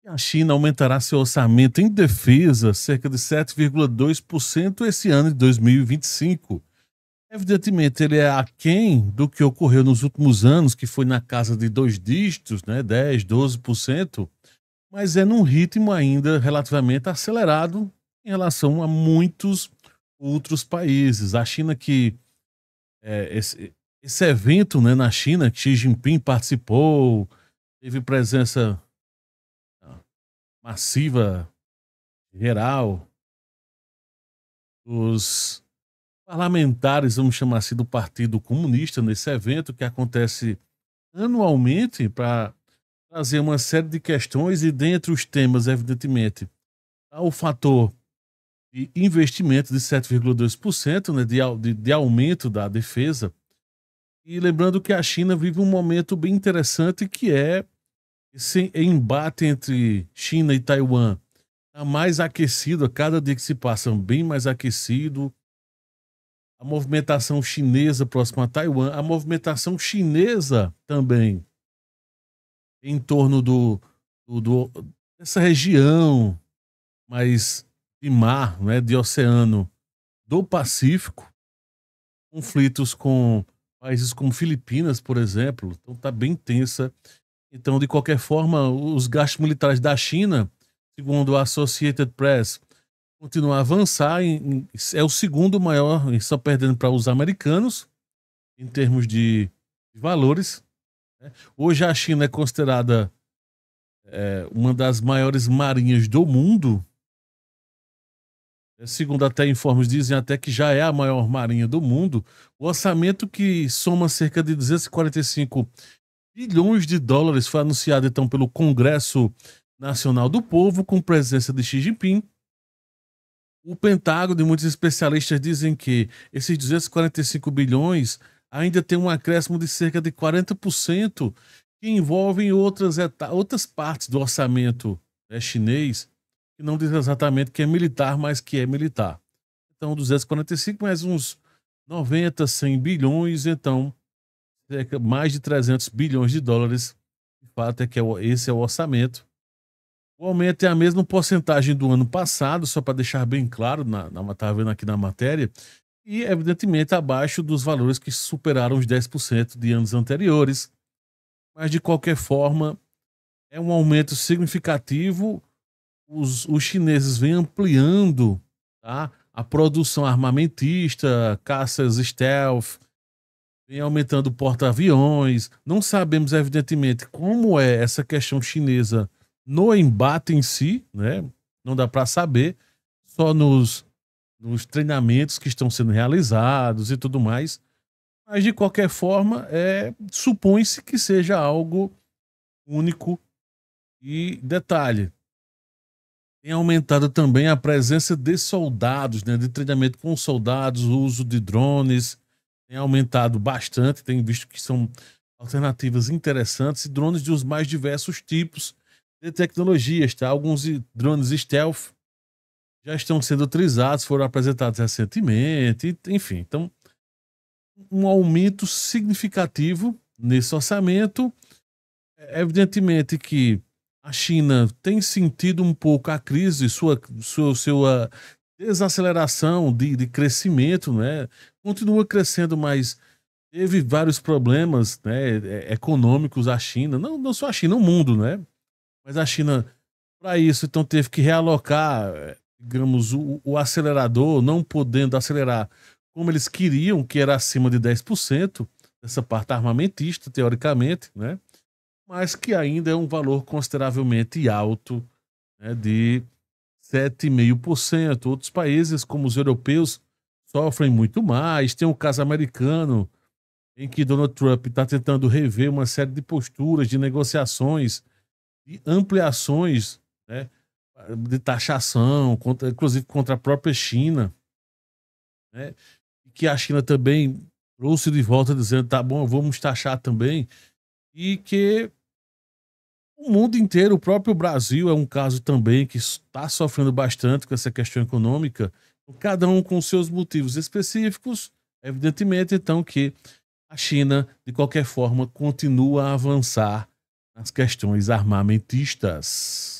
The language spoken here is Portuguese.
A China aumentará seu orçamento em defesa cerca de 7,2% esse ano de 2025. Evidentemente, ele é aquém do que ocorreu nos últimos anos, que foi na casa de dois dígitos, né, 10, 12%, mas é num ritmo ainda relativamente acelerado em relação a muitos outros países. A China que esse evento, né, na China, que Xi Jinping participou, teve presença massiva, geral, dos parlamentares, vamos chamar assim, do Partido Comunista nesse evento que acontece anualmente para trazer uma série de questões e dentre os temas, evidentemente, há o fator de investimento de 7,2%, né, de aumento da defesa. E lembrando que a China vive um momento bem interessante que é esse embate entre China e Taiwan. Está mais aquecido, a cada dia que se passa, bem mais aquecido. A movimentação chinesa próxima a Taiwan, a movimentação chinesa também em torno dessa região mais de mar, né, de oceano do Pacífico, conflitos com países como Filipinas, por exemplo, então está bem tensa. Então, de qualquer forma, os gastos militares da China, segundo a Associated Press, continuam a avançar, é o segundo maior, só perdendo para os americanos, em termos de valores. Né? Hoje a China é considerada uma das maiores marinhas do mundo. Segundo até informes, dizem até que já é a maior marinha do mundo. O orçamento, que soma cerca de 245 bilhões de dólares, foi anunciado então pelo Congresso Nacional do Povo, com presença de Xi Jinping. O Pentágono e muitos especialistas dizem que esses 245 bilhões ainda tem um acréscimo de cerca de 40% que envolvem outras partes do orçamento chinês, que não diz exatamente que é militar, mas que é militar. Então, 245 mais uns 90, 100 bilhões, então, mais de 300 bilhões de dólares. De fato, é que esse é o orçamento. O aumento é a mesma porcentagem do ano passado, só para deixar bem claro, estava vendo aqui na matéria, e evidentemente abaixo dos valores que superaram os 10% de anos anteriores. Mas de qualquer forma, é um aumento significativo. Os chineses vêm ampliando, tá, a produção armamentista, caças stealth, vem aumentando o porta-aviões. Não sabemos, evidentemente, como é essa questão chinesa no embate em si, né? Não dá para saber, só nos treinamentos que estão sendo realizados e tudo mais. Mas, de qualquer forma, supõe-se que seja algo único. E detalhe, tem aumentado também a presença de soldados, né, de treinamento com soldados, o uso de drones tem aumentado bastante, tem visto que são alternativas interessantes, e drones de os mais diversos tipos de tecnologias, tá? Alguns drones stealth já estão sendo utilizados, foram apresentados recentemente, enfim. Então, um aumento significativo nesse orçamento. Evidentemente que a China tem sentido um pouco a crise, sua desaceleração de crescimento, né? Continua crescendo, mas teve vários problemas, né, econômicos a China, não só a China, o mundo, né? Mas a China, para isso, então teve que realocar, digamos, o acelerador, não podendo acelerar como eles queriam, que era acima de 10% dessa parte armamentista, teoricamente, né? Mas que ainda é um valor consideravelmente alto, né, de 7,5%. Outros países, como os europeus, sofrem muito mais. Tem o caso americano, em que Donald Trump está tentando rever uma série de posturas, de negociações, de ampliações, né, de taxação, inclusive contra a própria China, né, que a China também trouxe de volta dizendo, tá bom, vamos taxar também, e que o mundo inteiro, o próprio Brasil é um caso também que está sofrendo bastante com essa questão econômica, cada um com seus motivos específicos, evidentemente, então, que a China, de qualquer forma, continua a avançar nas questões armamentistas.